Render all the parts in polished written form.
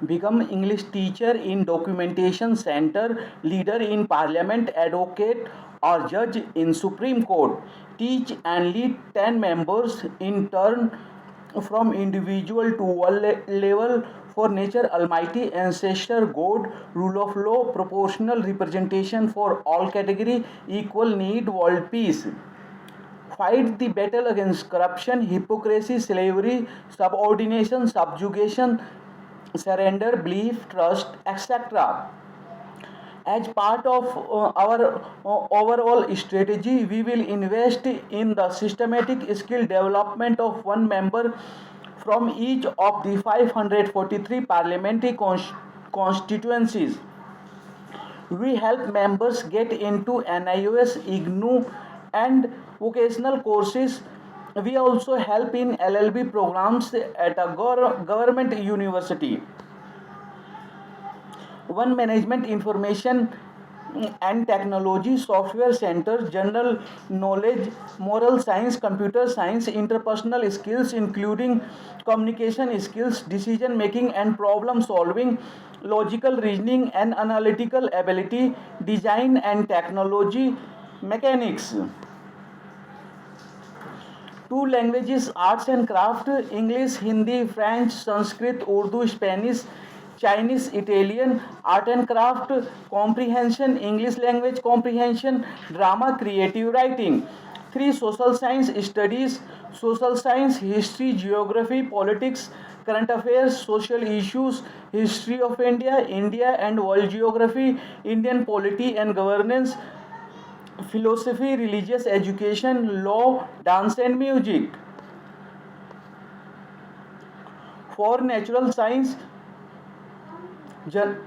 become English teacher in documentation center, leader in parliament, advocate or judge in Supreme Court. Teach and lead 10 members in turn from individual to world level for nature almighty ancestor god rule of law proportional representation for all category equal need world peace. Fight the battle against corruption, hypocrisy, slavery, subordination, subjugation, surrender, belief, trust, etc. As part of our overall strategy, we will invest in the systematic skill development of one member from each of the 543 parliamentary constituencies. We help members get into NIOS, IGNOU, and vocational courses. We also help in LLB programs at a government university. One management information and technology software centers general knowledge moral science computer science interpersonal skills including communication skills decision making and problem solving logical reasoning and analytical ability design and technology mechanics. Two languages arts and craft English Hindi French Sanskrit Urdu Spanish Chinese Italian art and craft comprehension English language comprehension drama creative writing. Three social science studies social science history geography politics current affairs social issues history of India and world geography Indian polity and governance philosophy, religious education, law, dance, and music. For natural science,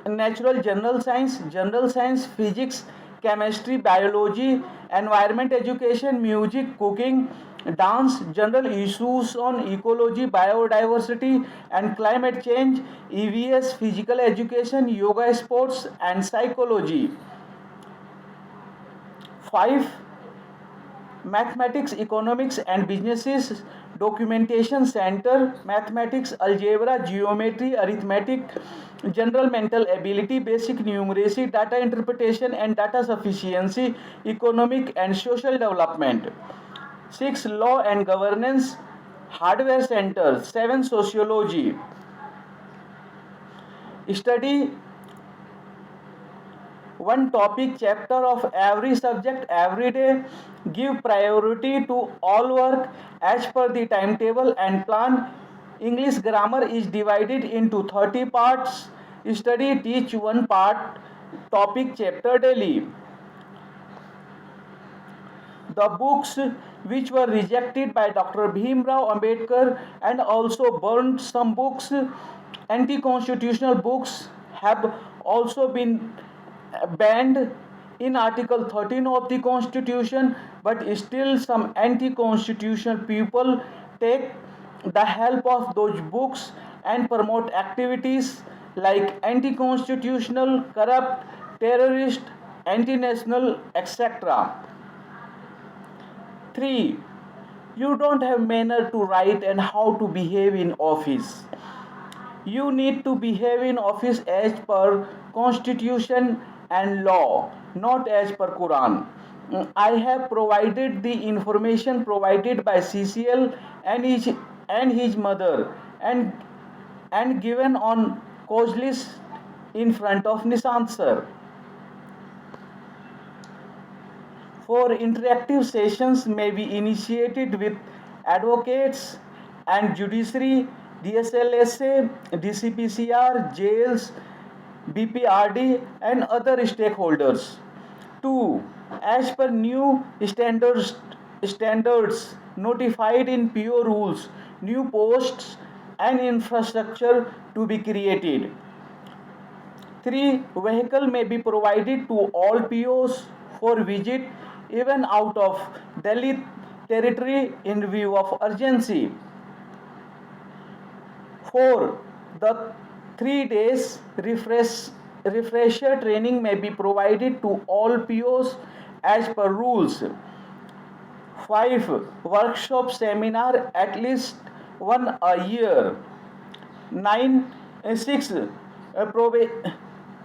natural general science, physics, chemistry, biology, environment education, music, cooking, dance, general issues on ecology, biodiversity, and climate change, EVS, physical education, yoga, sports, and psychology. 5 mathematics economics and businesses documentation center mathematics algebra geometry arithmetic general mental ability basic numeracy data interpretation and data sufficiency economic and social development. 6 law and governance hardware center. 7 sociology study one topic chapter of every subject every day. Give priority to all work as per the timetable and plan. English grammar is divided into 30 parts. Study teach one part topic chapter daily. The books which were rejected by Dr. Bhimrao Ambedkar and also burned some books anti-constitutional books have also been banned in Article 13 of the Constitution, but still some anti-constitutional people take the help of those books and promote activities like anti-constitutional, corrupt, terrorist, anti-national, etc. 3. You don't have manner to write and how to behave in office. You need to behave in office as per constitution and law, not as per Quran. I have provided the information provided by CCL and his mother and given on cause list in front of Nishant sir. For interactive sessions may be initiated with advocates and judiciary, DSLSA, DCPCR, jails, BPRD and other stakeholders. 2. As per new standards notified in PO rules, new posts and infrastructure to be created. 3. Vehicle may be provided to all POs for visit even out of Delhi territory in view of urgency. 4. The 3 days refresher training may be provided to all POs as per rules. 5. Workshop seminar at least one a year. 6.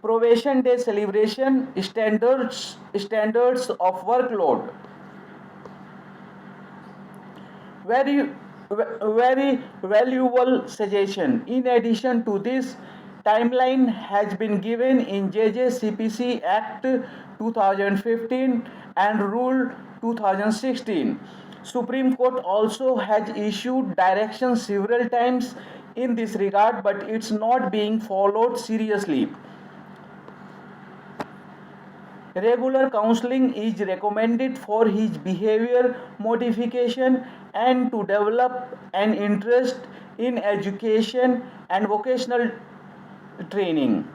Probation day celebration, standards of workload. Very very valuable suggestion. In addition to this, timeline has been given in JJCPC Act 2015 and Rule 2016. Supreme Court also has issued directions several times in this regard, but it's not being followed seriously. Regular counseling is recommended for his behavior modification and to develop an interest in education and vocational training.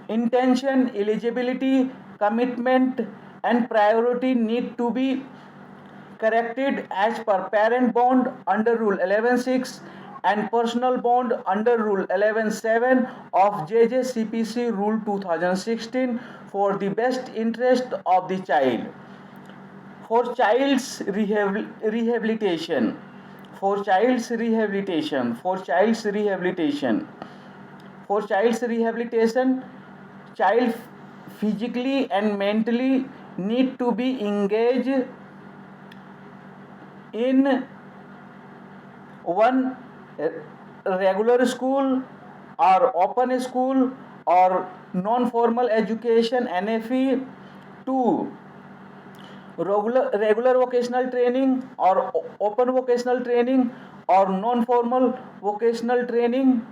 Intention, eligibility, commitment, and priority need to be corrected as per parent bond under Rule 11.6 and personal bond under Rule 11.7 of JJCPC Rule 2016 for the best interest of the child. For child's rehabilitation, for child's rehabilitation, for child's rehabilitation, for child's rehabilitation, child physically and mentally need to be engaged in one regular school or open school or non-formal education NFE, two regular vocational training or open vocational training or non-formal vocational training,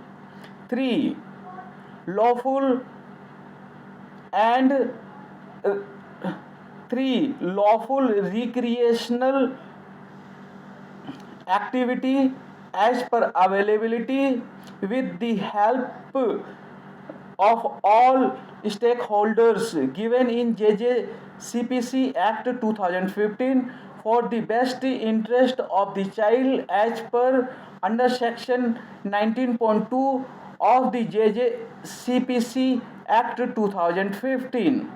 three lawful and three lawful recreational activity as per availability with the help of all stakeholders given in JJCPC Act 2015 for the best interest of the child as per under section 19.2 of the JJCPC Act 2015.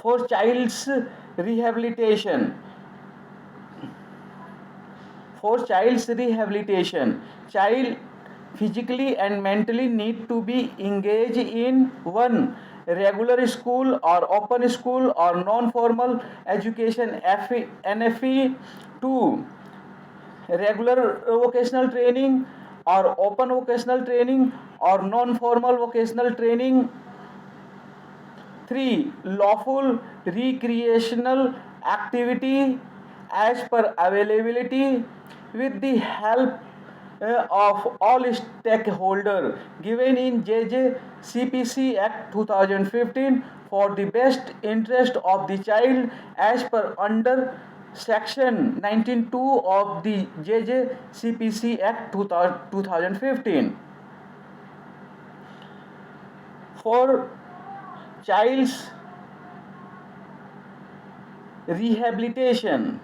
For child's rehabilitation, for child's rehabilitation, child physically and mentally need to be engaged in one regular school or open school or non-formal education NFE, two regular vocational training or open vocational training or non-formal vocational training, three lawful recreational activity as per availability with the help of all stakeholders given in JJCPC Act 2015 for the best interest of the child as per under section 19.2 of the JJCPC Act 2015. For child's rehabilitation,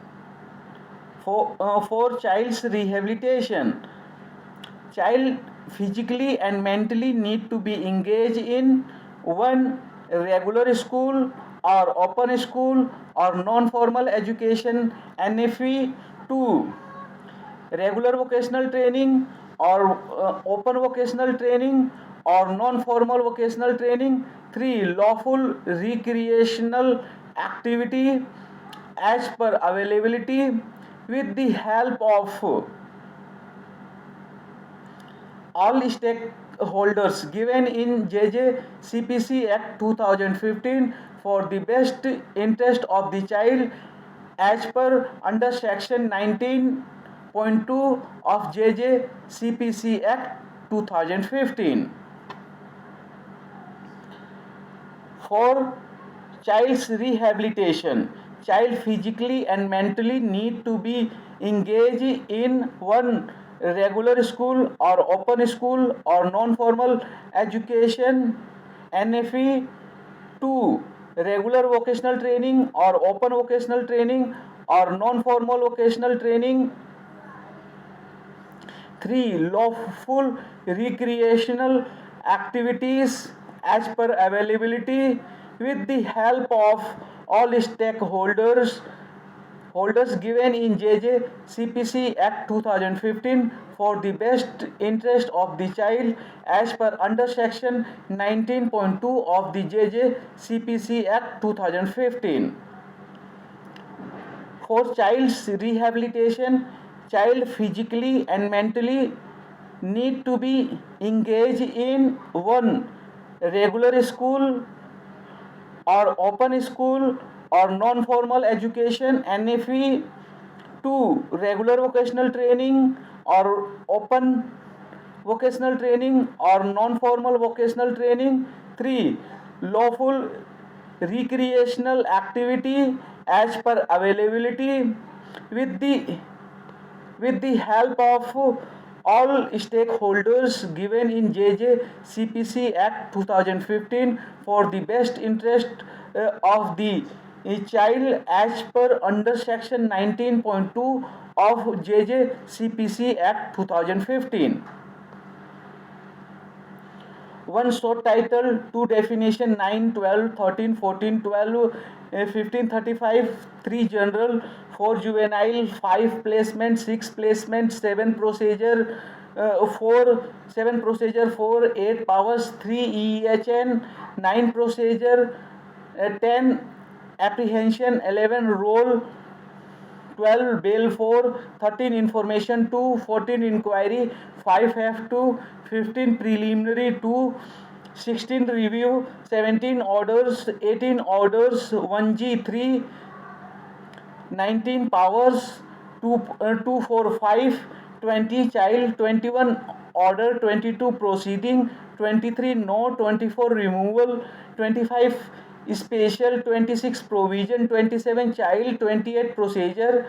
for child's rehabilitation, child physically and mentally need to be engaged in one regular school or open school or non-formal education NFE, two regular vocational training or open vocational training or non-formal vocational training, three lawful recreational activity as per availability with the help of all stakeholders given in JJCPC Act 2015 for the best interest of the child as per under section 19.2 of JJCPC Act 2015. For child's rehabilitation, child physically and mentally need to be engaged in one regular school or open school or non-formal education NFE, two regular vocational training or open vocational training or non-formal vocational training, three lawful recreational activities as per availability with the help of all stakeholders holders given in JJCPC Act 2015 for the best interest of the child as per under section 19.2 of the JJCPC Act 2015. For child's rehabilitation, child physically and mentally need to be engaged in one regular school or open school or non-formal education NFE, 2 regular vocational training or open vocational training or non-formal vocational training, 3 lawful recreational activity as per availability with the with the help of all stakeholders given in JJCPC Act 2015 for the best interest of the child as per under section 19.2 of JJCPC Act 2015. One short title, two definition, 9, 12, 13, 14, 12, 15, 35, 3 general, 4 juvenile, 5 placement, 6 placement, 7 procedure, 7 procedure, 4, 8 powers, 3 EHN, 9 procedure, 10 apprehension, 11 role, 12 bail 4, 13 information 2, 14 inquiry, 5 F2, 15 preliminary 2, 16 review, 17 orders, 18 orders, 1G3, 19 powers, 245, 20 child, 21 order, 22 proceeding, 23 no, 24 removal, 25 special, 26 provision, 27 child, 28 procedure,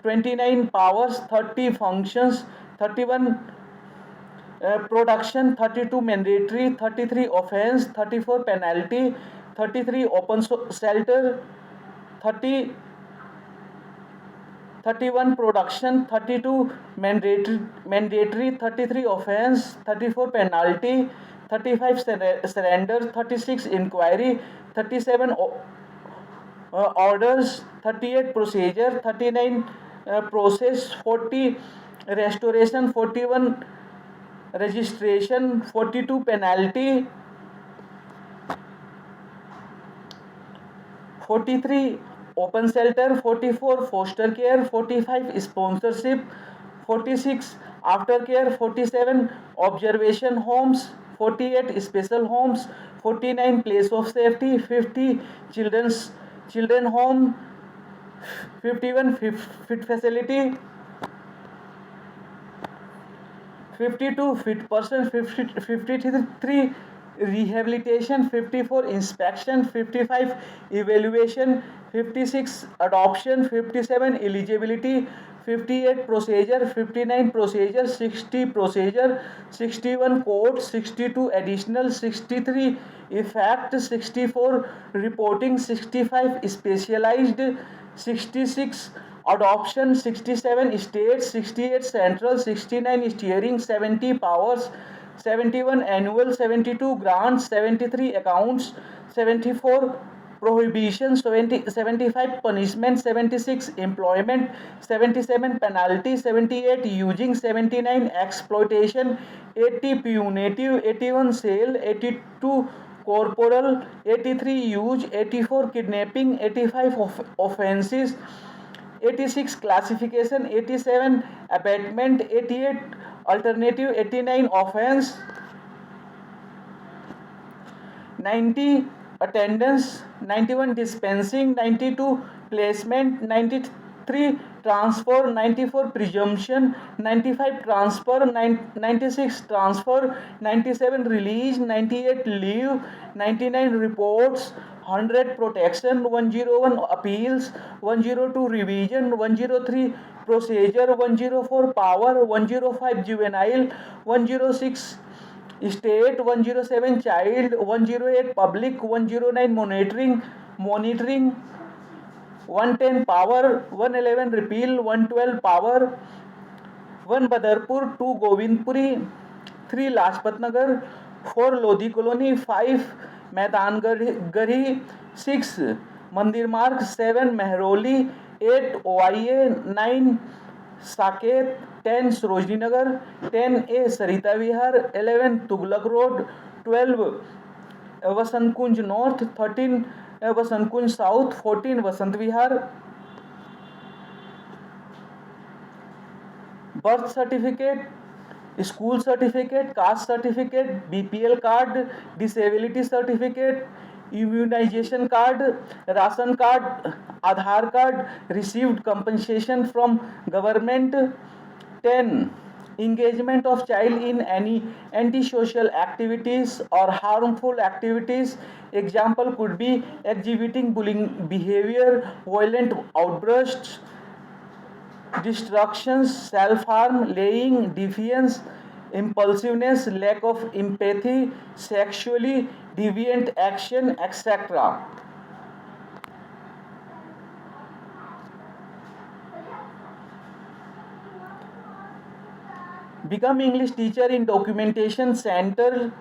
29 powers, 30 functions, 31 production, 32 mandatory, 33 offense, 34 penalty, 33 open shelter, 31 production, 32 mandatory, 33 offense, 34 penalty, 35 surrender, 36 inquiry, 37 orders, 38 procedure, 39 process, 40 restoration, 41 registration, 42 penalty, 43 open shelter, 44 foster care, 45 sponsorship, 46 aftercare, 47 observation homes, 48 special homes, 49 place of safety, 50 children home, 51 fit facility, 52 fit person, 53 rehabilitation, 54 inspection, 55 evaluation, 56 adoption, 57 eligibility, 58 procedure, 59 procedure, 60 procedure, 61 court, 62 additional, 63 effect, 64 reporting, 65 specialized, 66 adoption, 67 states, 68 central, 69 steering, 70 powers, 71 annual, 72 grants, 73 accounts, 74 prohibition, 75 punishment, 76 employment, 77 penalty, 78 using, 79 exploitation, 80 punitive, 81 sale, 82 corporal, 83 use, 84 kidnapping, 85 offenses, 86 classification, 87 abatement, 88 alternative, 89 offense, 90 attendance, 91 dispensing, 92 placement, 93 transfer, 94 presumption, 95 transfer, 96 transfer, 97 release, 98 leave, 99 reports, 100 protection, 101 appeals, 102 revision, 103 procedure, 104 power, 105 juvenile, 106 state, 107 child, 108 public, 109 monitoring, 110 power, 111 repeal, 112 power, 1 Badarpur, 2 Govindpuri, 3 Lajpat Nagar, 4 Lodhi Colony, 5 Maidan Garhi, 6 Mandir Marg, 7 Mehroli, 8 OIA, 9 Saket, 10 Sarojini Nagar, 10A Sarita Vihar, 11 Tughlaq Road, 12 Vasant Kunj North, 13 Vasant Kunj South, 14 Vasant Vihar. Birth certificate, school certificate, caste certificate, BPL card, disability certificate, immunization card, ration card, Aadhaar card, received compensation from government. 10. Engagement of child in any antisocial activities or harmful activities. Example could be exhibiting bullying behavior, violent outbursts, destructions, self-harm, laying, defiance, impulsiveness, lack of empathy, sexually deviant action, etc. Become English teacher in documentation center,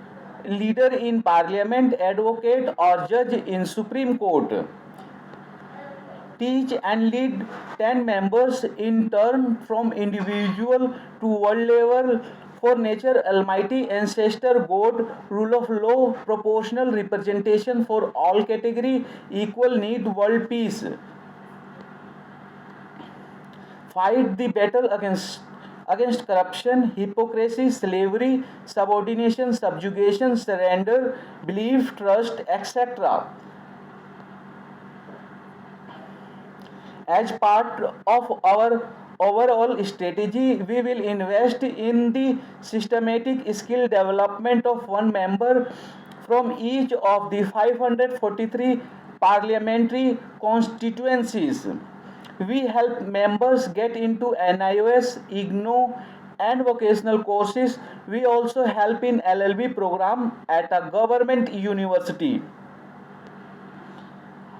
leader in parliament, advocate or judge in Supreme Court. Teach and lead 10 members in turn from individual to world level for nature, almighty ancestor, God, rule of law, proportional representation for all category, equal need, world peace. Fight the battle against corruption, hypocrisy, slavery, subordination, subjugation, surrender, belief, trust, etc. As part of our overall strategy, we will invest in the systematic skill development of one member from each of the 543 parliamentary constituencies. We help members get into NIOS, IGNO, and vocational courses. We also help in LLB program at a government university.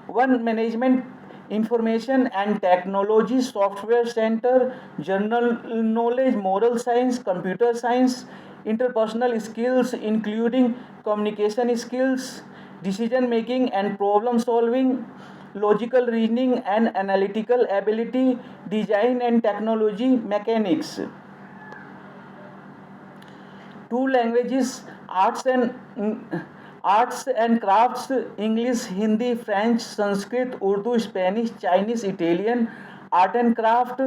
One management information and technology software center, general knowledge, moral science, computer science, interpersonal skills including communication skills, decision making and problem solving, logical reasoning and analytical ability, design and technology, mechanics. Two languages, arts and crafts, English, Hindi, French, Sanskrit, Urdu, Spanish, Chinese, Italian. Art and craft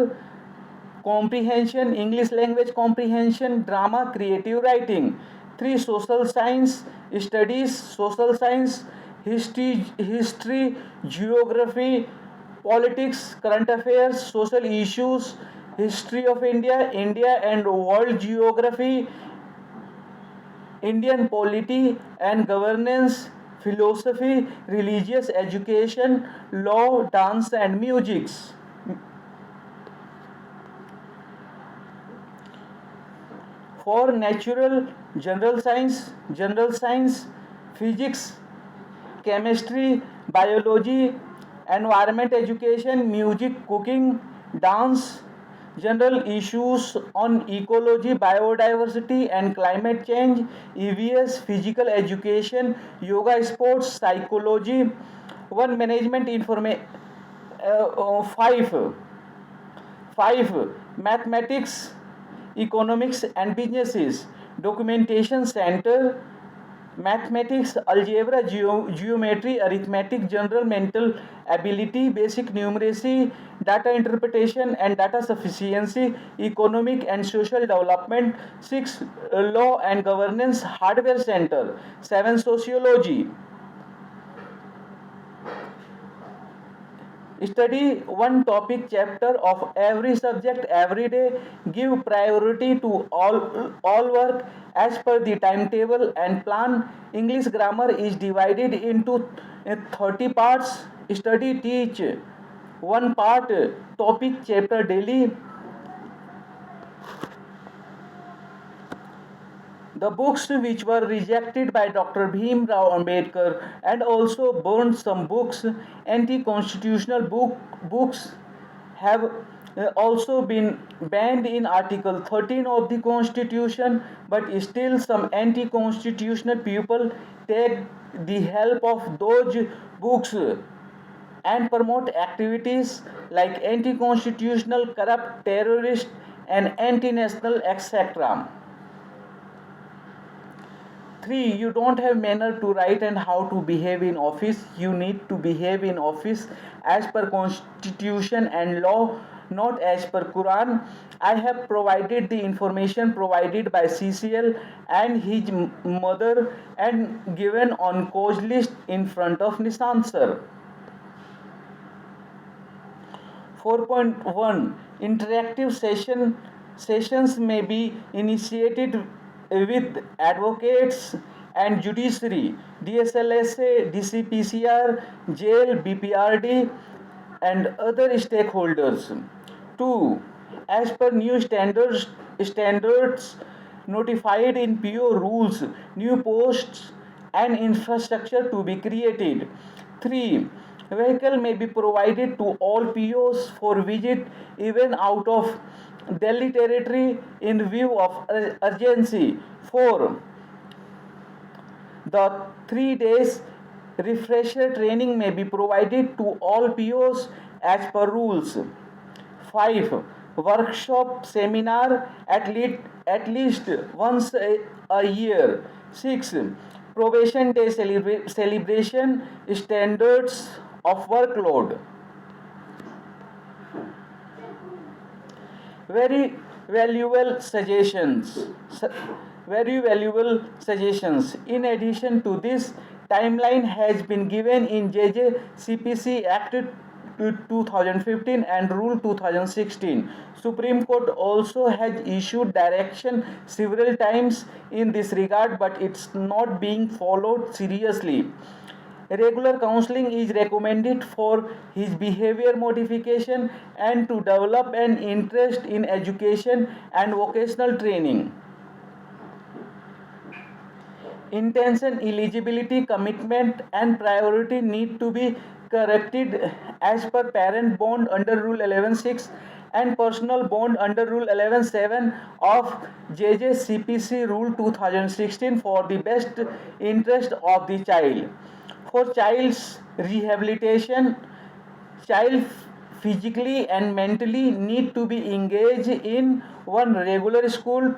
comprehension, English language comprehension, drama, creative writing. 3. Social science studies, social science, history, geography, politics, current affairs, social issues, history of India, India and world geography, Indian polity and governance, philosophy, religious education, law, dance and music. For natural, general science, physics, chemistry, biology, environment education, music, cooking, dance, general issues on ecology, biodiversity and climate change, EVS, physical education, yoga, sports, psychology. One management information. 5 mathematics, economics and businesses, documentation center, mathematics, algebra, geometry, arithmetic, general mental ability, basic numeracy, data interpretation and data sufficiency, economic and social development. 6 law and governance, hardware center. 7 sociology. Study one topic chapter of every subject every day. Give priority to all work as per the timetable and plan. English grammar is divided into 30 parts. Study teach one part topic chapter daily. The books which were rejected by Dr. Bhim Rao Ambedkar and also burned some books, anti-constitutional books have also been banned in Article 13 of the Constitution, but still some anti-constitutional people take the help of those books and promote activities like anti-constitutional, corrupt, terrorist, and anti-national, etc. 3. You don't have manner to write and how to behave in office. You need to behave in office as per constitution and law, not as per Quran. I have provided the information provided by CCL and his mother and given on cause list in front of Nisant sir. 4.1 Interactive sessions may be initiated with advocates and judiciary, DSLSA, DCPCR, jail, BPRD, and other stakeholders. 2. As per new standards notified in PO rules, new posts and infrastructure to be created. 3. Vehicle may be provided to all POs for visit even out of Delhi territory in view of urgency. 4. The 3 days refresher training may be provided to all POs as per rules. 5. Workshop seminar at least once a year. 6. Probation day celebration standards of workload. Very valuable suggestions. Very valuable suggestions. In addition to this, timeline has been given in JJCPC Act 2015 and Rule 2016. Supreme Court also has issued direction several times in this regard, but it's not being followed seriously. Regular counseling is recommended for his behavior modification and to develop an interest in education and vocational training. Intention, eligibility, commitment, and priority need to be corrected as per parent bond under Rule 11.6 and personal bond under Rule 11.7 of JJCPC Rule 2016 for the best interest of the child. For child's rehabilitation, child physically and mentally need to be engaged in one regular school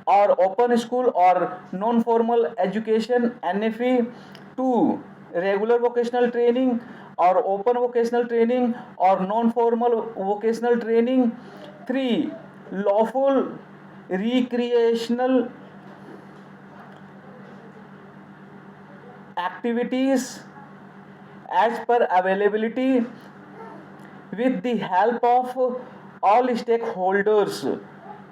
or open school or non-formal education NFE. 2. Regular vocational training or open vocational training or non-formal vocational training. 3. Lawful recreational activities as per availability with the help of all stakeholders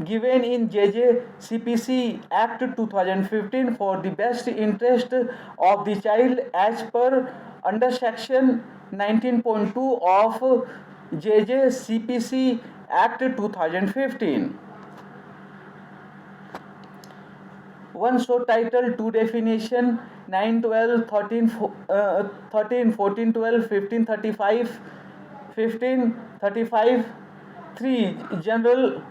given in JJCPC Act 2015 for the best interest of the child as per under section 19.2 of JJCPC Act 2015. 1 so title, 2 definition, 9, 12, 13, 14, 12, 15, 35, 15, 35, 3 general,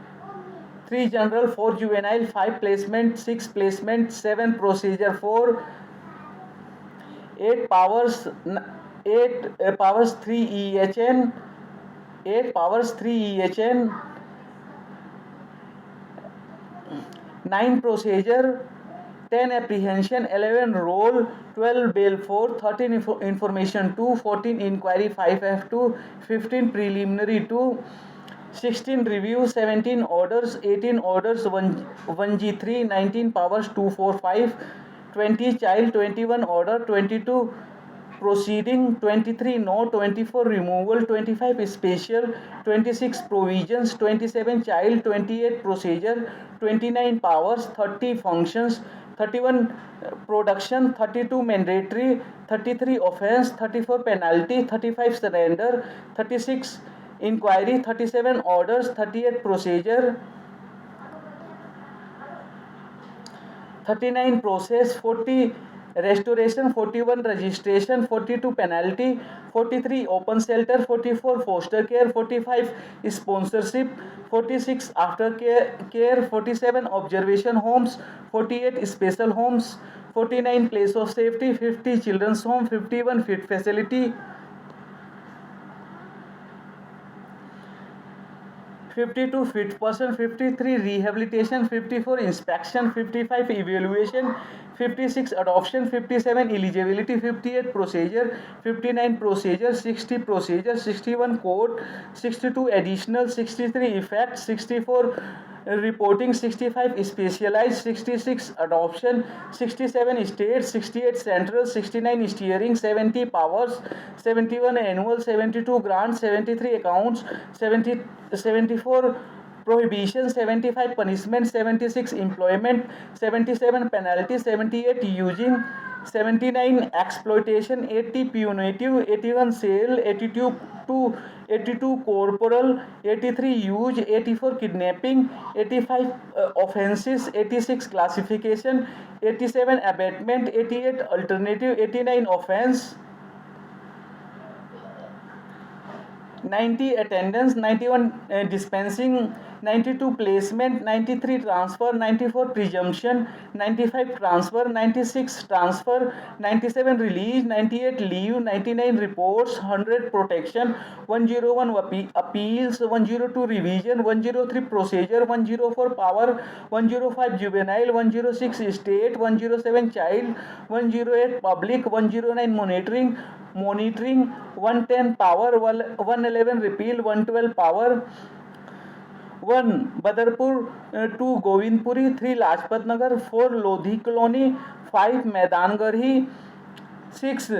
4 juvenile, 5 placement, 6 placement, 7 procedure 4, 8 powers 3 EHN, 8 powers 3 EHN, 9 procedure, 10 apprehension, 11 roll, 12 bail 4, 13 information 2, 14 inquiry 5F2, 15 preliminary 2, 16 review, 17 orders, 18 orders 1G3, 19 powers 245, 20 child, 21 order, 22 proceeding, 23 no, 24 removal, 25 special, 26 provisions, 27 child, 28 procedure, 29 powers, 30 functions, 31 production, 32 mandatory, 33 offense, 34 penalty, 35 surrender, 36 inquiry, 37 orders, 38 procedure, 39 process, 40 restoration, 41 registration, 42 penalty, 43 open shelter, 44 foster care, 45 sponsorship, 46 after care, 47 observation homes, 48 special homes, 49 place of safety, 50 children's home, 51 fit facility, 52 fit person, 53 rehabilitation, 54 inspection, 55 evaluation, 56 adoption, 57 eligibility, 58 procedure, 59 procedure, 60 procedure, 61 court, 62 additional, 63 effect, 64 reporting, 65 specialized, 66 adoption, 67 state, 68 central, 69 steering, 70 powers, 71 annual, 72 grants, 73 accounts, 74 prohibition, 75 punishment, 76 employment, 77 penalty, 78 using, 79 exploitation, 80 punitive, 81 sale, 82 corporal, 83 use, 84 kidnapping, 85 offenses, 86 classification, 87 abatement, 88 alternative, 89 offense, 90 attendance, 91 dispensing, 92 placement, 93 transfer, 94 presumption, 95 transfer, 96 transfer, 97 release, 98 leave, 99 reports, 100 protection, 101 appeals, 102 revision, 103 procedure, 104 power, 105 juvenile, 106 state, 107 child, 108 public, 109 monitoring, 110 power, 111 repeal, 112 power, 1 Badarpur, 2 Govindpuri, 3 Lajpat Nagar, 4 Lodhi Colony, 5 Maidan Garhi, 6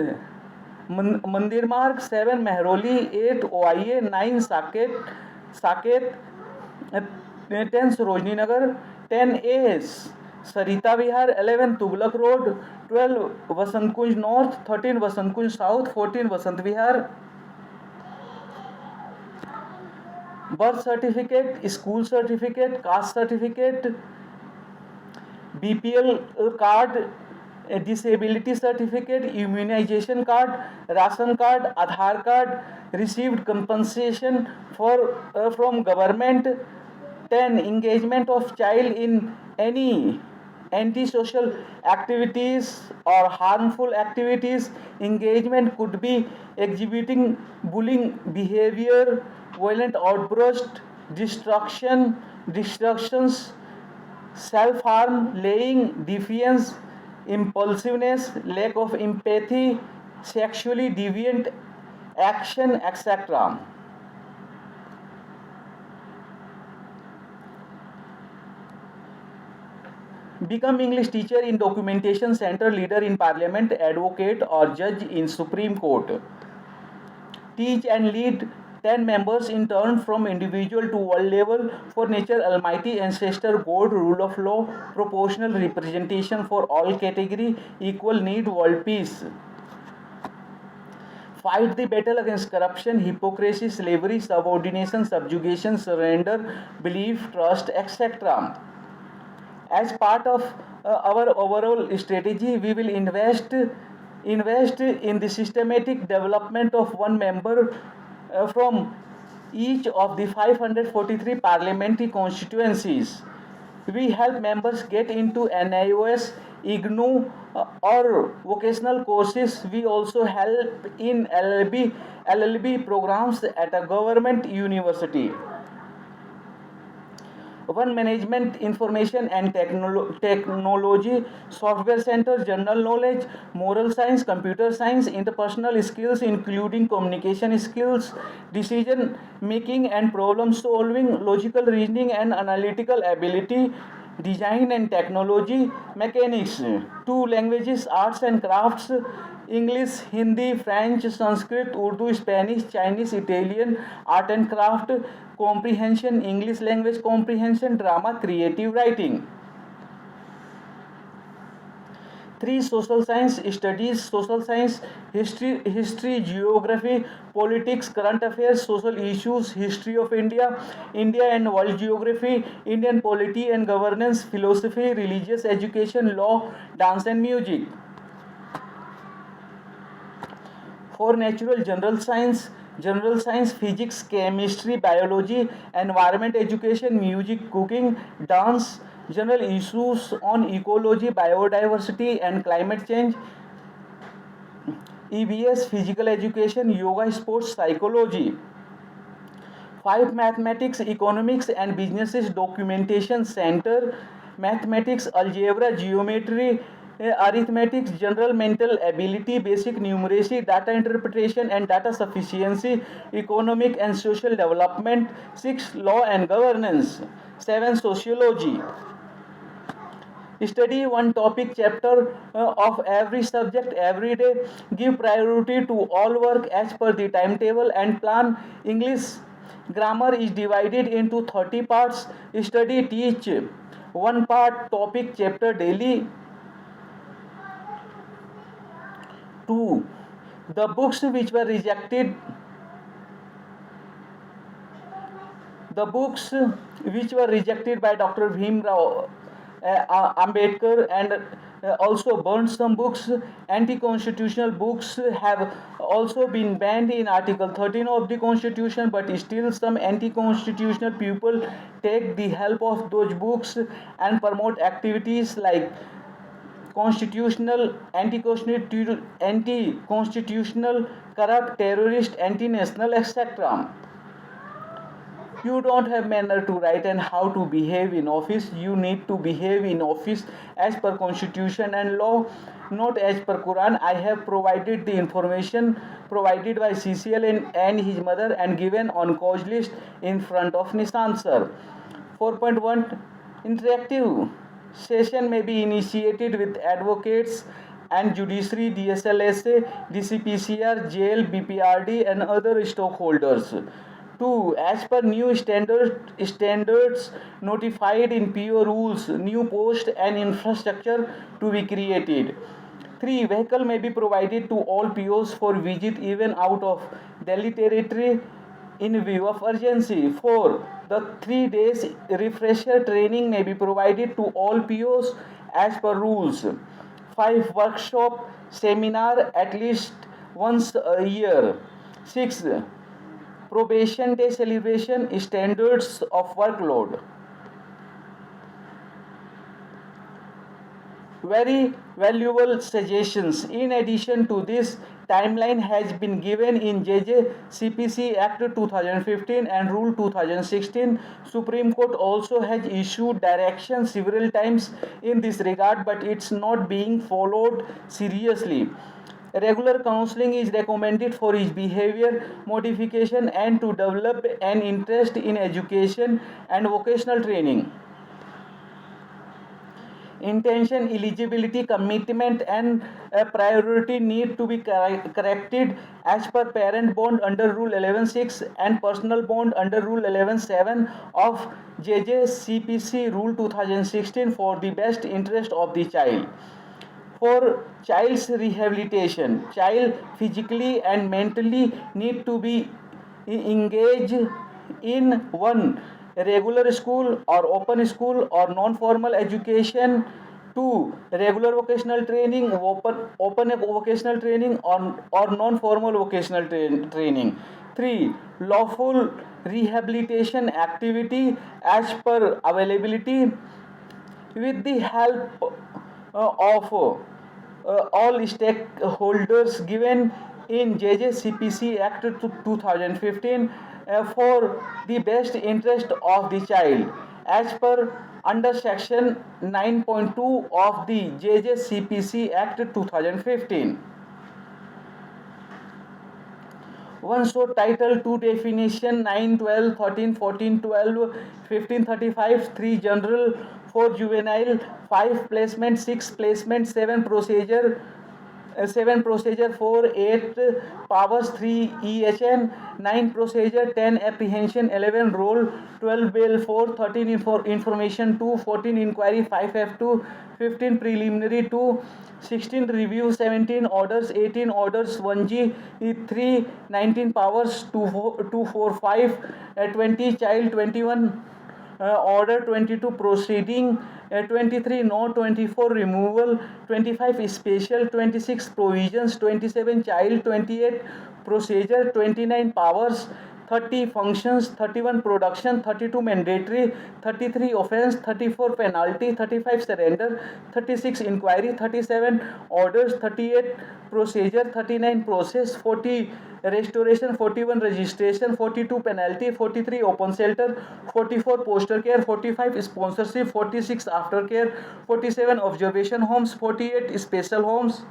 Mandir Marg, 7 Mehroli, 8 OIA, 9 Saket, 10 Sarojini Nagar, 10A Sarita Vihar, 11 Tughlaq Road, 12 Vasant Kunj North, 13 Vasant Kunj South, 14 Vasant Vihar. Birth certificate, school certificate, caste certificate, BPL card, disability certificate, immunization card, ration card, Aadhaar card, received compensation from government. 10 engagement of child in any antisocial activities or harmful activities. Engagement could be exhibiting bullying behavior, violent outburst, distractions, self-harm, lying, defiance, impulsiveness, lack of empathy, sexually deviant action, etc. Become English teacher in documentation center, leader in parliament, advocate or judge in Supreme Court. Teach and lead 10 members in turn from individual to world level for nature almighty ancestor God, rule of law, proportional representation for all category, equal need, world peace. Fight the battle against corruption, hypocrisy, slavery, subordination, subjugation, surrender, belief, trust, etc. As part of our overall strategy, we will invest in the systematic development of one member from each of the 543 parliamentary constituencies. We help members get into NIOS, IGNOU or vocational courses. We also help in LLB programs at a government university. One management information and technology, software center, general knowledge, moral science, computer science, interpersonal skills including communication skills, decision making and problem solving, logical reasoning and analytical ability, design and technology, mechanics, 2 languages, arts and crafts, English, Hindi, French, Sanskrit, Urdu, Spanish, Chinese, Italian, art and craft, comprehension, English language comprehension, drama, creative writing. 3 social science studies, social science, history, geography, politics, current affairs, social issues, history of India and world geography, Indian polity and governance, philosophy, religious education, law, dance and music. For natural general science, physics, chemistry, biology, environment education, music, cooking, dance, general issues on ecology, biodiversity and climate change, EVS, physical education, yoga, sports, psychology. 5 Mathematics, Economics and Businesses Documentation Center, Mathematics, Algebra, Geometry, Arithmetics, General Mental Ability, Basic Numeracy, Data Interpretation and Data Sufficiency, Economic and Social Development. 6 Law and Governance. 7 Sociology. Study one topic chapter of every subject every day. Give priority to all work as per the timetable and plan. English grammar is divided into 30 parts. Study teach one part topic chapter daily. 2. The books which were rejected by Dr. Bhim Rao Ambedkar and also burned some books. Anti-constitutional books have also been banned in Article 13 of the Constitution, but still some anti-constitutional people take the help of those books and promote activities like constitutional, anti-constitutional, corrupt, terrorist, anti-national, etc. You don't have manner to write and how to behave in office. You need to behave in office as per constitution and law, not as per Quran. I have provided the information provided by CCL and his mother and given on cause list in front of Nissan sir. 4.1 Interactive session may be initiated with advocates and judiciary, DSLSA, DCPCR, jail, BPRD and other stakeholders. 2. As per new standards notified in PO rules, new post and infrastructure to be created. 3. Vehicle may be provided to all POs for visit even out of Delhi territory in view of urgency. 4. The 3 days refresher training may be provided to all POs as per rules. 5. Workshop seminar at least once a year. 6. Probation day celebration standards of workload. Very valuable suggestions. In addition to this, timeline has been given in JJCPC Act 2015 and Rule 2016. Supreme Court also has issued direction several times in this regard, but it's not being followed seriously. Regular counseling is recommended for his behavior modification and to develop an interest in education and vocational training. Intention, eligibility, commitment and priority need to be corrected as per parent bond under Rule 11.6 and personal bond under Rule 11.7 of JJCPC Rule 2016 for the best interest of the child. For child's rehabilitation, child physically and mentally need to be engaged in 1. Regular school or open school or non-formal education. 2. Regular vocational training, open vocational training or non-formal vocational training. 3. Lawful rehabilitation activity as per availability with the help of all stakeholders given in JJCPC Act 2015 for the best interest of the child as per under section 9.2 of the JJCPC Act 2015. 1. So title 2 definition 9, 12, 13, 14, 12, 15, 35, 3 general, 4 juvenile, 5 placement, 6 placement, 7 procedure, 4 8 powers, 3 EHN, 9 procedure, 10 apprehension, 11 roll, 12 bail, 4 13 information 2, 14 inquiry, 5 F2, 15 preliminary 2, 16 review, 17 orders, 18 orders, 1G, 3 19 powers, 245, 20 child, 21 order, 22 proceeding, 23 no, 24 removal, 25 special, 26 provisions, 27 child, 28 procedure, 29 powers, 30 functions, 31 production, 32 mandatory, 33 offense, 34 penalty, 35 surrender, 36 inquiry, 37 orders, 38 procedure, 39 process, 40 restoration, 41 registration, 42 penalty, 43 open shelter, 44 poster care, 45 sponsorship, 46 aftercare, 47 observation homes, 48 special homes,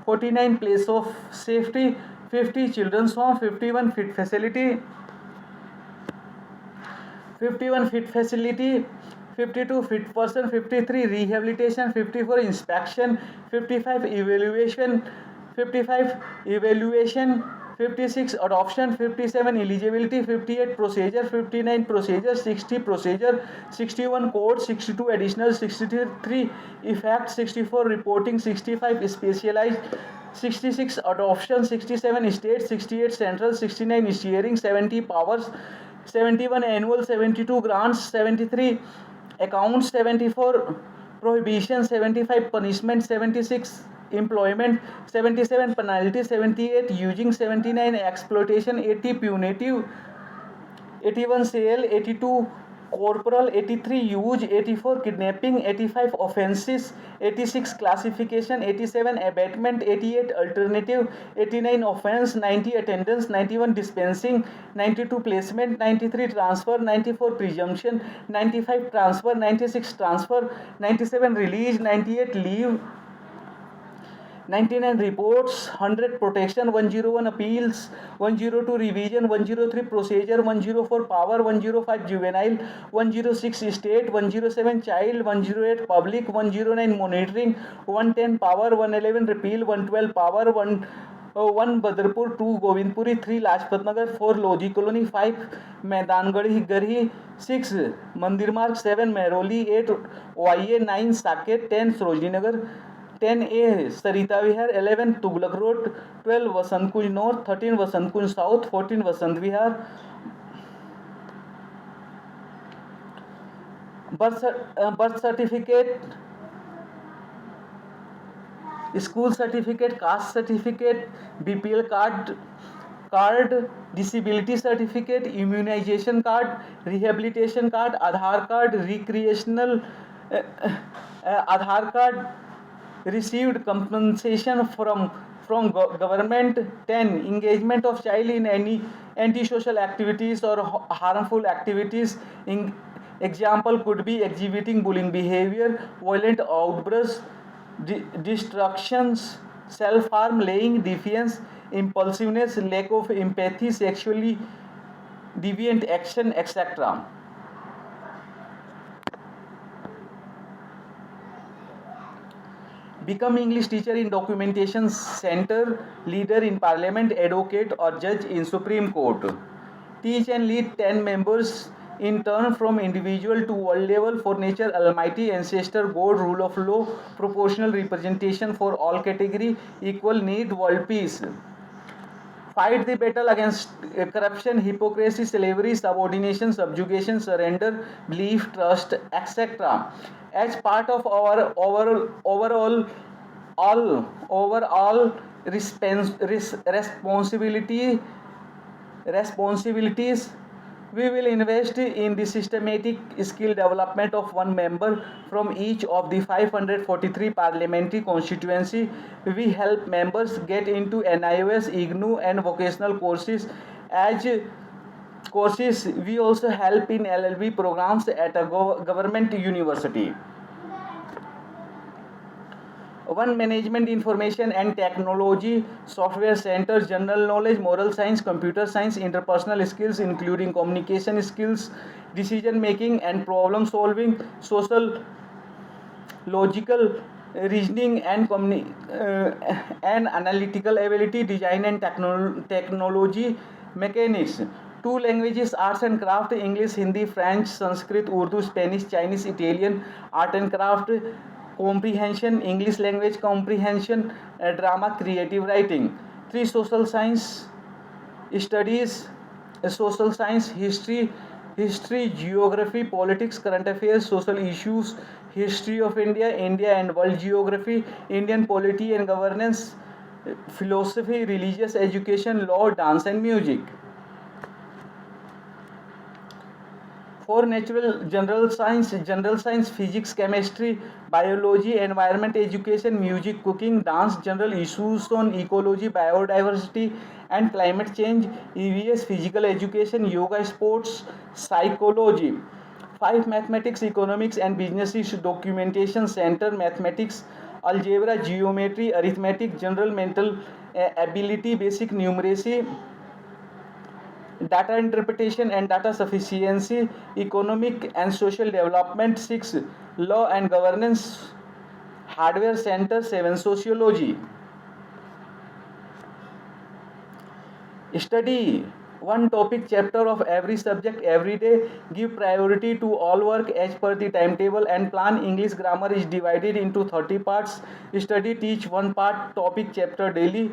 49 place of safety, 50 children's home, 51 fit facility, 51 fit facility, 52 fit person, 53 rehabilitation, 54 inspection, 55 evaluation, 55 evaluation, 56 adoption, 57 eligibility, 58 procedure, 59 procedure, 60 procedure, 61 code, 62 additional, 63 effect, 64 reporting, 65 specialized, 66 adoption, 67 state, 68 central, 69 steering, 70 powers, 71 annual, 72 grants, 73 accounts, 74 prohibition, 75 punishment, 76 employment, 77 penalty, 78 using, 79 exploitation, 80 punitive, 81 sale, 82 corporal, 83 use, 84 kidnapping, 85 offenses, 86 classification, 87 abatement, 88 alternative, 89 offense, 90 attendance, 91 dispensing, 92 placement, 93 transfer, 94 presumption, 95 transfer, 96 transfer, 97 release, 98 leave, 99 reports, 100 protection, 101 appeals, 102 revision, 103 procedure, 104 power, 105 juvenile, 106 state, 107 child, 108 public, 109 monitoring, 110 power, 111 repeal, 112 power, 1 Badrapur, 2 Govindpuri, 3 Lajpat Nagar, 4 Lodhi Colony, 5 Maidan Garhi, 6 Mandir Marg, 7 Mehroli, 8 YA, 9 Saket, 10 Sarojini Nagar, 10A Sarita Vihar, 11 Tughlaq Road, 12 Vasant Kunj North, 13 Vasant Kunj South, 14 Vasant Vihar. Birth certificate, school certificate, caste certificate, BPL card, disability certificate, immunization card, rehabilitation card, Aadhaar card, recreational Aadhaar card, received compensation from government. 10 engagement of child in any antisocial activities or harmful activities. Example could be exhibiting bullying behavior, violent outbursts, destructions, self-harm, laying, defiance, impulsiveness, lack of empathy, sexually deviant action, etc. Become English teacher in documentation center, leader in parliament, advocate or judge in Supreme Court. Teach and lead 10 members in turn from individual to world level for nature, almighty, ancestor, God, rule of law, proportional representation for all category, equal need, world peace. Fight the battle against corruption, hypocrisy, slavery, subordination, subjugation, surrender, belief, trust, etc. As part of our overall responsibilities, we will invest in the systematic skill development of one member from each of the 543 parliamentary constituency. We help members get into NIOS, IGNOU and vocational courses. We also help in LLB programs at a government university. One management information and technology software center, general knowledge, moral science, computer science, interpersonal skills including communication skills, decision making and problem solving, social, logical reasoning and analytical ability, design and technology, mechanics. 2 languages, arts and craft, English, Hindi, French, Sanskrit, Urdu, Spanish, Chinese, Italian, art and craft, comprehension, English language comprehension, drama, creative writing. 3 social science studies, social science, history, geography, politics, current affairs, social issues, history of India, India and world geography, Indian polity and governance, philosophy, religious education, law, dance and music. For natural general science, physics, chemistry, biology, environment education, music, cooking, dance, general issues on ecology, biodiversity, and climate change, EVS, physical education, yoga, sports, psychology. 5 mathematics, economics, and business documentation center, mathematics, algebra, geometry, arithmetic, general mental ability, basic numeracy, data interpretation and data sufficiency, economic and social development. 6 law and governance, hardware center. 7 sociology. Study one topic chapter of every subject every day. Give priority to all work as per the timetable and plan. English grammar is divided into 30 parts. Study teach one part topic chapter daily.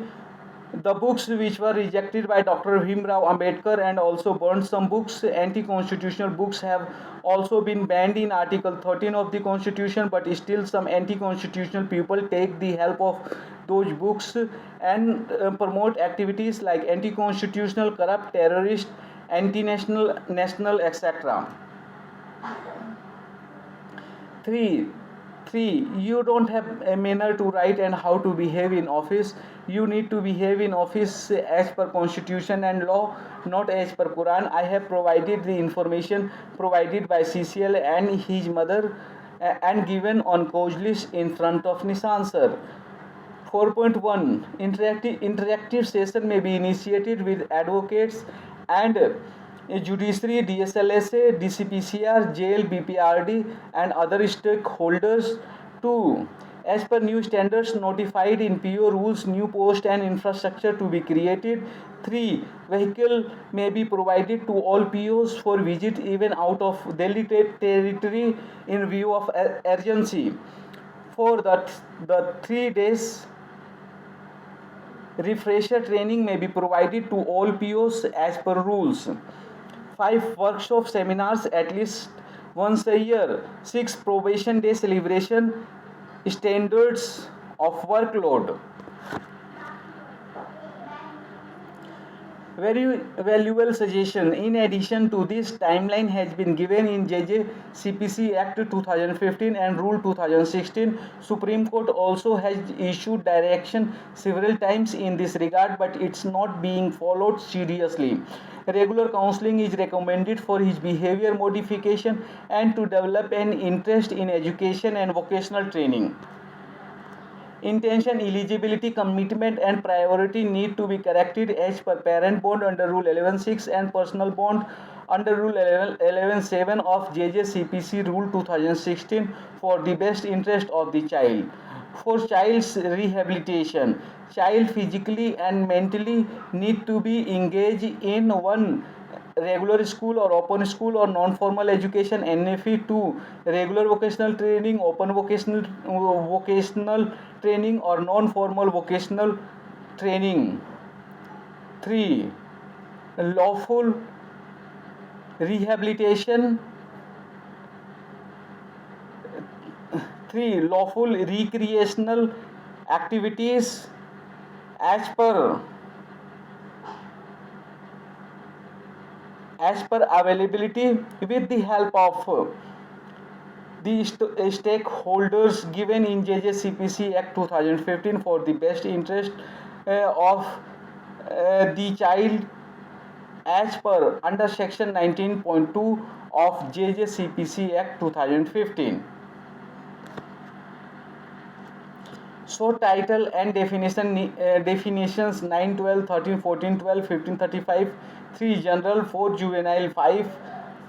The books which were rejected by Dr. Bhimrao Ambedkar and also burned, some books, anti-constitutional books, have also been banned in Article 13 of the Constitution, but still some anti-constitutional people take the help of those books and promote activities like anti-constitutional, corrupt, terrorist, anti-national, national, etc. 3 3 You don't have a manner to write and how to behave in office. You need to behave in office as per constitution and law, not as per Quran. I have provided the information provided by CCL and his mother and given on cause list in front of Nissan sir. 4.1 interactive session may be initiated with advocates and judiciary, DSLSA, DCPCR, jail, BPRD, and other stakeholders. 2. As per new standards notified in PO rules, new post and infrastructure to be created. 3. Vehicle may be provided to all POs for visit even out of Delhi territory in view of urgency. 4. The 3 days refresher training may be provided to all POs as per rules. 5 workshop seminars at least once a year. 6 probation day celebration, standards of workload. Very valuable suggestion. In addition to this, timeline has been given in JJCPC Act 2015 and Rule 2016. Supreme Court also has issued direction several times in this regard, but it's not being followed seriously. Regular counseling is recommended for his behavior modification and to develop an interest in education and vocational training. Intention, eligibility, commitment and priority need to be corrected as per parent bond under Rule 11.6 and personal bond under Rule 11.7 of JJCPC Rule 2016 for the best interest of the child. For child's rehabilitation, child physically and mentally need to be engaged in one regular school or open school or non-formal education NFE. 2 regular vocational training, open vocational training or non-formal vocational training. 3 lawful rehabilitation. 3 lawful recreational activities as per availability with the help of the stakeholders given in JJCPC Act 2015 for the best interest of the child as per under section 19.2 of JJCPC Act 2015. So title and definitions 9, 12, 13, 14, 12, 15, 35, 3 general, 4 juvenile, 5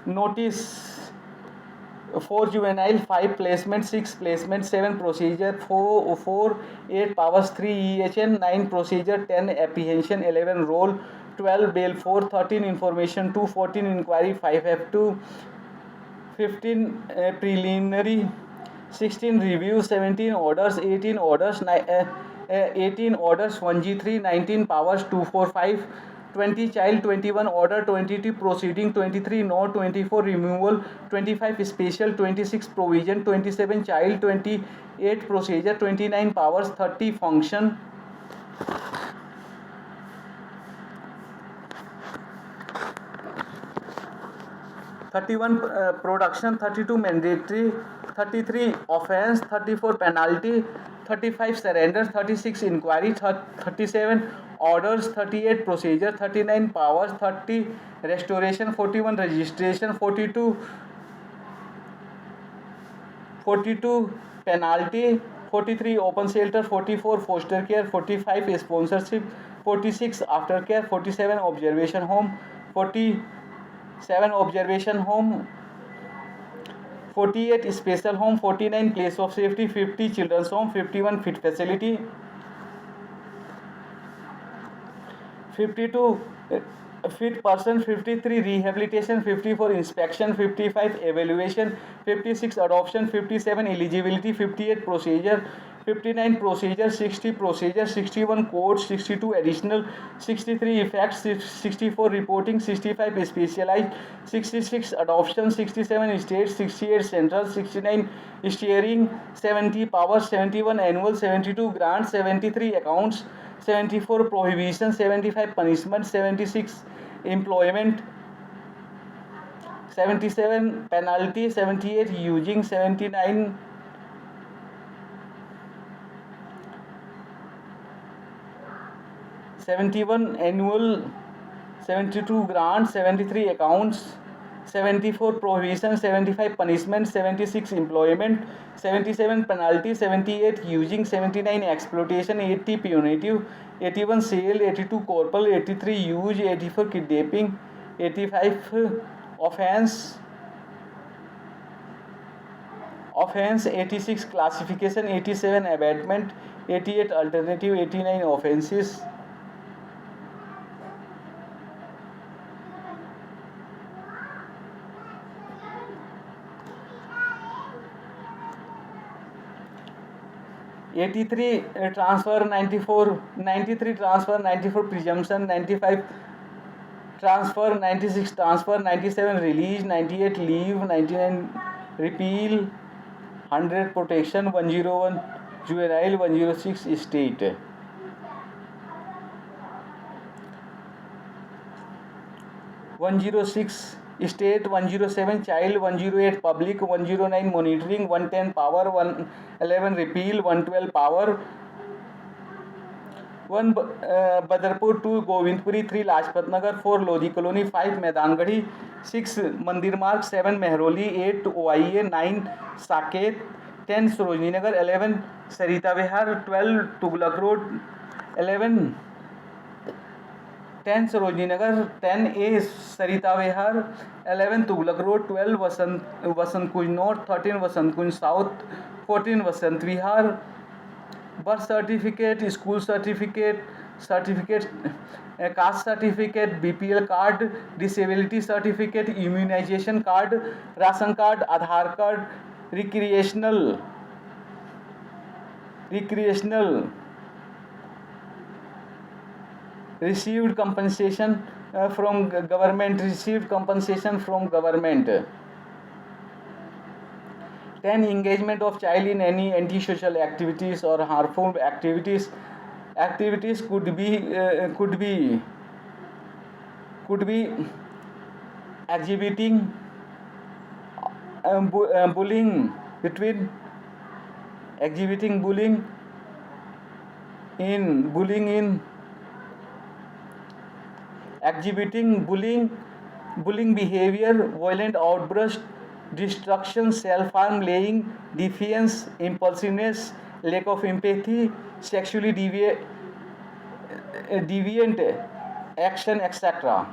notice, 4 juvenile, 5 placement, 6 placement, 7 procedure, 4 8 powers, 3 EHN, 9 procedure, 10 apprehension, 11 roll, 12 bail, 4 13 information, 2 14 inquiry, 5 F2, 15 preliminary, 16 review, 17 orders, 18 orders, 18 orders, 1G3, 19 powers, 245, 20 child, 21 order, 22 proceeding, 23 no, 24 removal, 25 special, 26 provision, 27 child, 28 procedure, 29 powers, 30 function. 31 production, 32 mandatory, 33 offence, 34 penalty, 35 surrender, 36 inquiry, 37 orders, 38 procedure, 39 powers, 30 restoration, 41 registration, 42 penalty, 43 open shelter, 44 foster care, 45 sponsorship, 46 aftercare, 47 observation home, 47 observation home, 48 special home, 49 place of safety, 50 children's home, 51 fit facility, 52 fit person, 53 rehabilitation, 54 inspection, 55 evaluation, 56 adoption, 57 eligibility, 58 procedure, 59 procedure, 60 procedure, 61 codes, 62 additional, 63 effects, 64 reporting, 65 specialized, 66 adoption, 67 states, 68 central, 69 steering, 70 powers, 71 annual, 72 grants, 73 accounts, 74 prohibition, 75 punishment, 76 employment, 77 penalty, 78 using, 79 71 annual, 72 grants, 73 accounts, 74 prohibition, 75 punishment, 76 employment, 77 penalty, 78 using, 79 exploitation, 80 punitive, 81 sale, 82 corporal, 83 use, 84 kidnapping, 85 offense, 86 classification, 87 abatement, 88 alternative, 89 offenses. transfer, 93 transfer, 94 presumption, 95 transfer, 96 transfer, 97 release, 98 leave, 99 repeal, 100 protection, 101 juvenile, 106 state. 106 state, 107 child, 108 public, 109 monitoring, 110 power, 111 repeal, 112 power, 1 Badarpur, 2 Govindpuri, 3 Lajpat Nagar, 4 Lodhi colony, 5 Maidangarhi, 6 Mandir Marg, 7 Mehrauli, 8 OIA, 9 Saket, 10 Sarojini Nagar, 11 Sarita Vihar, 12 Tughlak road, 10 Sarojini Nagar, 10A Sarita Vihar, 11 Tughlak road, 12 Vasant Kunj north, 13 Vasant Kunj south, 14 Vasant Vihar. Birth certificate, school certificate, caste certificate, BPL card, disability certificate, immunisation card, ration card, Aadhaar card, recreational received compensation from government, 10 engagement of child in any antisocial activities or harmful activities could be exhibiting bullying behavior, violent outburst, destruction, self-harm, laying, defiance, impulsiveness, lack of empathy, sexually deviant action, etc.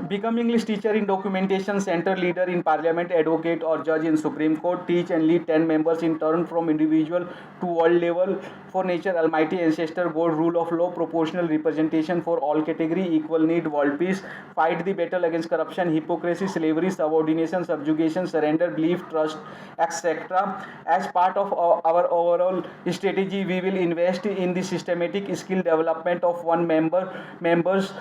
Become English teacher in documentation center, leader in parliament, advocate or judge in Supreme Court. Teach and lead 10 members in turn from individual to world level. For nature, almighty ancestor, God, rule of law, proportional representation for all category, equal need, world peace. Fight the battle against corruption, hypocrisy, slavery, subordination, subjugation, surrender, belief, trust, etc. As part of our overall strategy, we will invest in the systematic skill development of members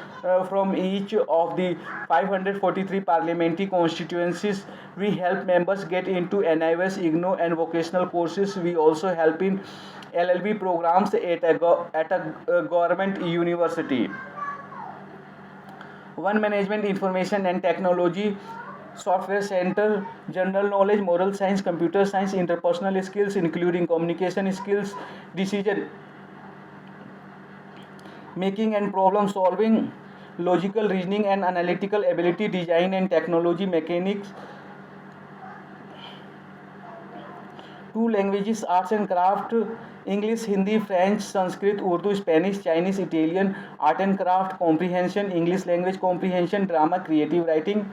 from each of the 543 parliamentary constituencies. We help members get into NIVS, IGNOU and vocational courses. We also help in LLB programs at a government university. One Management Information and Technology Software Center, General Knowledge, Moral Science, Computer Science, Interpersonal Skills including communication skills, decision making and problem solving, logical reasoning and analytical ability, design and technology, mechanics, two languages, arts and craft, English, Hindi, French, Sanskrit, Urdu, Spanish, Chinese, Italian, art and craft, comprehension, English language comprehension, drama, creative writing.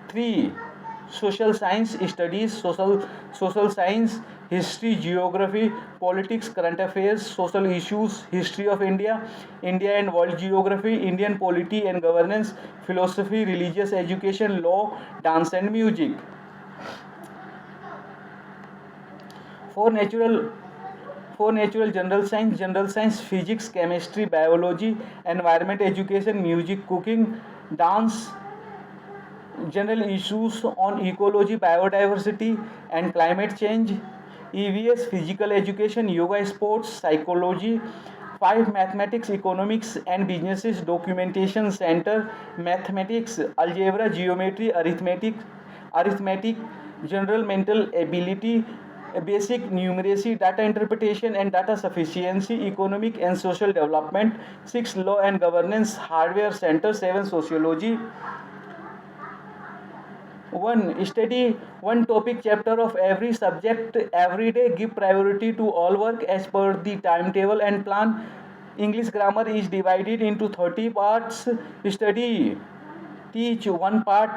3. Social science studies, social science, history, geography, politics, current affairs, social issues, history of India, India and world geography, Indian polity and governance, philosophy, religious education, law, dance and music. For natural general science, physics, chemistry, biology, environment education, music, cooking, dance, general issues on ecology, biodiversity and climate change, EVS, physical education, yoga, sports, psychology. 5. Mathematics, economics and businesses, documentation center, mathematics, algebra, geometry, arithmetic, general mental ability, basic numeracy, data interpretation and data sufficiency, economic and social development. 6. Law and governance, hardware center. 7. Sociology. 1. Study one topic chapter of every subject every day. Give priority to all work as per the timetable and plan. English grammar is divided into 30 parts. Study. Teach one part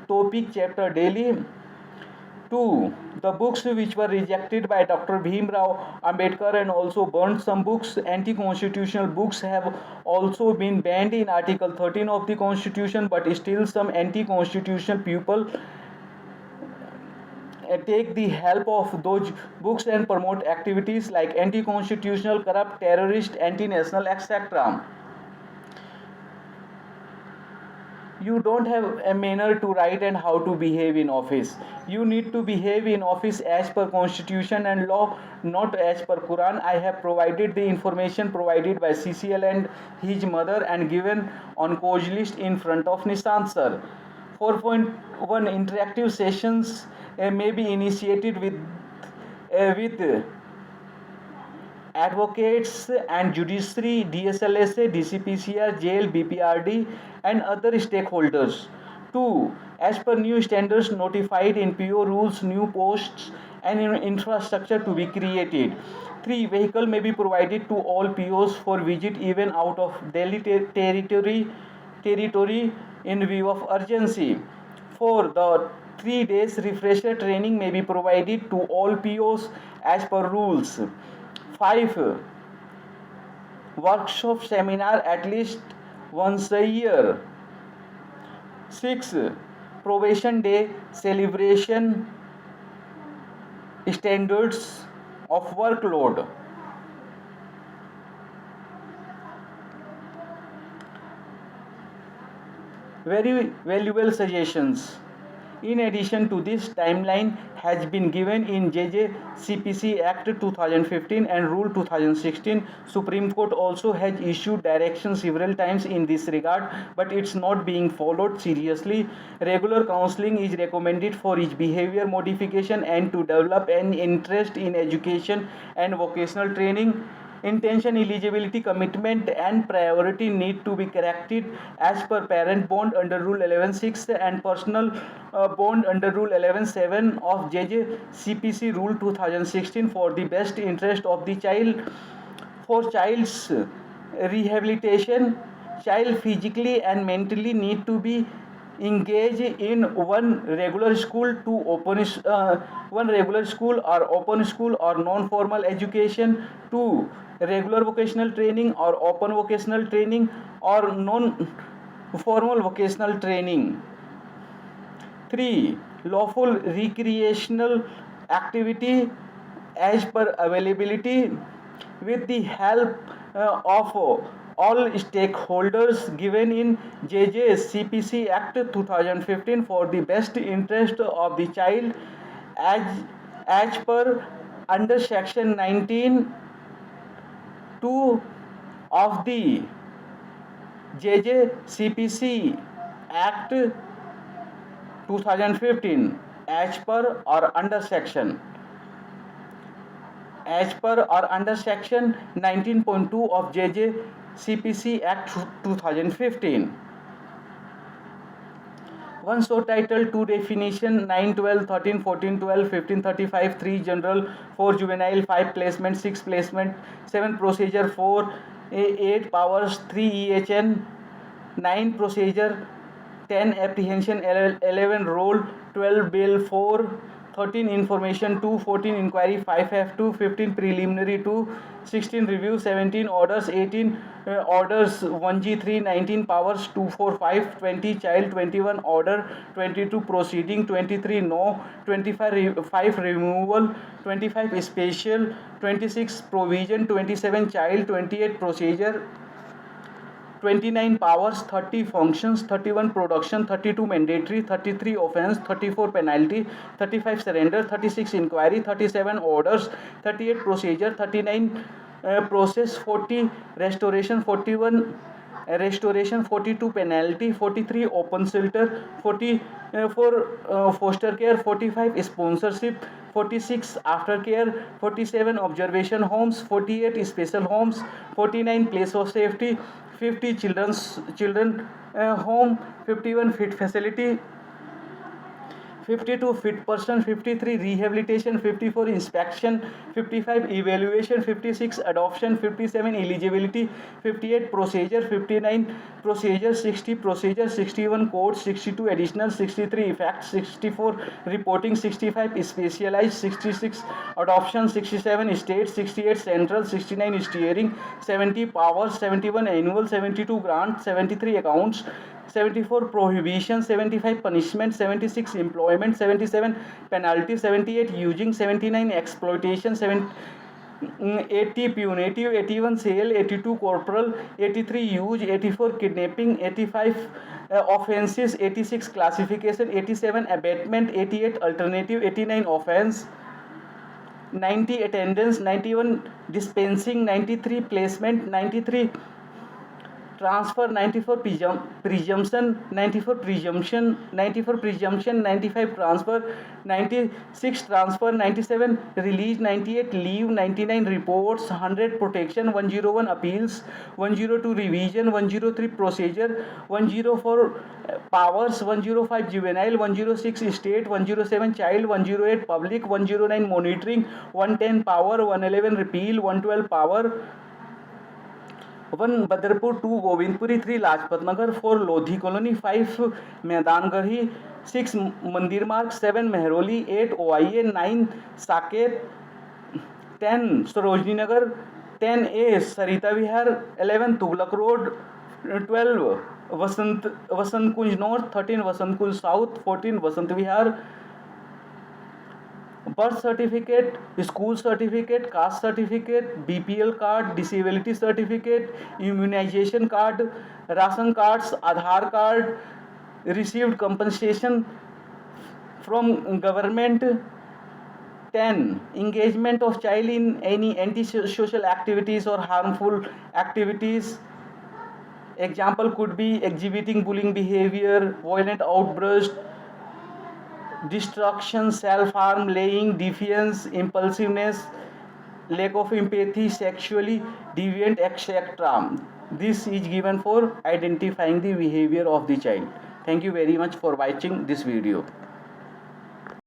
topic chapter daily. 2. The books which were rejected by Dr. Bhim Rao Ambedkar and also burned some books, anti-constitutional books, have also been banned in Article 13 of the Constitution, but still some anti-constitutional people take the help of those books and promote activities like anti-constitutional, corrupt, terrorist, anti-national, etc. You don't have a manner to write and how to behave in office. You need to behave in office as per constitution and law, not as per Quran. I have provided the information provided by CCL and his mother and given on coach list in front of Nishant sir. 4.1 Interactive sessions may be initiated with advocates and judiciary, DSLSA, DCPCR, jail, BPRD and other stakeholders. 2. As per new standards notified in PO rules, new posts and infrastructure to be created. 3. Vehicle may be provided to all POs for visit even out of Delhi territory in view of urgency. 4. The 3 days refresher training may be provided to all POs as per rules. 5. Workshop seminar at least once a year. 6. Probation day celebration, standards of workload. Very valuable suggestions. In addition to this, timeline has been given in JJCPC Act 2015 and Rule 2016. Supreme Court also has issued directions several times in this regard, but it's not being followed seriously. Regular counseling is recommended for each behavior modification and to develop an interest in education and vocational training. Intention, eligibility, commitment and priority need to be corrected as per parent bond under Rule 11.6 and personal bond under Rule 11.7 of JJCPC Rule 2016 for the best interest of the child. For child's rehabilitation, child physically and mentally need to be engaged in one regular school or open school or non-formal education. 2. Regular vocational training or open vocational training or non-formal vocational training. 3. Lawful recreational activity as per availability with the help of all stakeholders given in JJCPC Act 2015 for the best interest of the child as per under section 19(2) of the JJCPC Act 2015 as per or under section 19.2 of JJCPC Act 2015. 1 so title, 2 definition, 9, 12, 13, 14, 12, 15, 35, 3 general, 4 juvenile, 5 placement, 6 placement, 7 procedure, 4 8 powers, 3 EHN, 9 procedure, 10 apprehension, 11 roll, 12 bail, 4 13 information, 2 14 inquiry, 5 F2, 15 preliminary, 2 16 review, 17 orders, 18 orders, 1G3, 19 powers, 2 4 5, 20 child, 21 order, 22 proceeding, 23 no, 25 removal, 25 special, 26 provision, 27 child, 28 procedure, 29 powers, 30 functions, 31 production, 32 mandatory, 33 offense, 34 penalty, 35 surrender, 36 inquiry, 37 orders, 38 procedure, 39 process, 40 restoration, 41 restoration, 42 penalty, 43 open shelter, 44 foster care, 45 sponsorship, 46 aftercare, 47 observation homes, 48 special homes, 49 place of safety, 50 children home, 51 fit facility, 52 fit person, 53 rehabilitation, 54 inspection, 55 evaluation, 56 adoption, 57 eligibility, 58 procedure, 59 procedure, 60 procedure, 61 court, 62 additional, 63 effects, 64 reporting, 65 specialized, 66 adoption, 67 state, 68 central, 69 steering, 70 powers, 71 annual, 72 grant, 73 accounts, 74 prohibition, 75 punishment, 76 employment, 77 penalty, 78 using, 79 exploitation, 80 punitive, 81 sale, 82 corporal, 83 use, 84 kidnapping, 85 offenses, 86 classification, 87 abatement, 88 alternative, 89 offense, 90 attendance, 91 dispensing, 93 placement, 93 transfer, 94 presumption, 94 presumption, 94 presumption, 95 transfer, 96 transfer, 97 release, 98 leave, 99 reports, 100 protection, 101 appeals, 102 revision, 103 procedure, 104 powers, 105 juvenile, 106 state, 107 child, 108 public, 109 monitoring, 110 power, 111 repeal, 112 power, 1 Badarpur, 2 Govindpuri, 3 Lajpat Nagar, 4 Lodhi colony, 5 Maidangarhi, 6 Mandir Marg, 7 Mehrauli, 8 OIA, 9 Saket, 10 Sarojini Nagar, 10A Sarita Vihar, 11 Tughlak road, 12 Vasant Kunj north, 13 Vasant Kunj south, 14 Vasant Vihar, birth certificate, school certificate, caste certificate, BPL card, disability certificate, immunization card, ration cards, Aadhaar card, received compensation from government. 10 engagement of child in any anti-social activities or harmful activities. Example could be exhibiting bullying behavior, violent outburst, destruction, self-harm, laying, defiance, impulsiveness, lack of empathy, sexually deviant, etc. This is given for identifying the behavior of the child. Thank you very much for watching this video.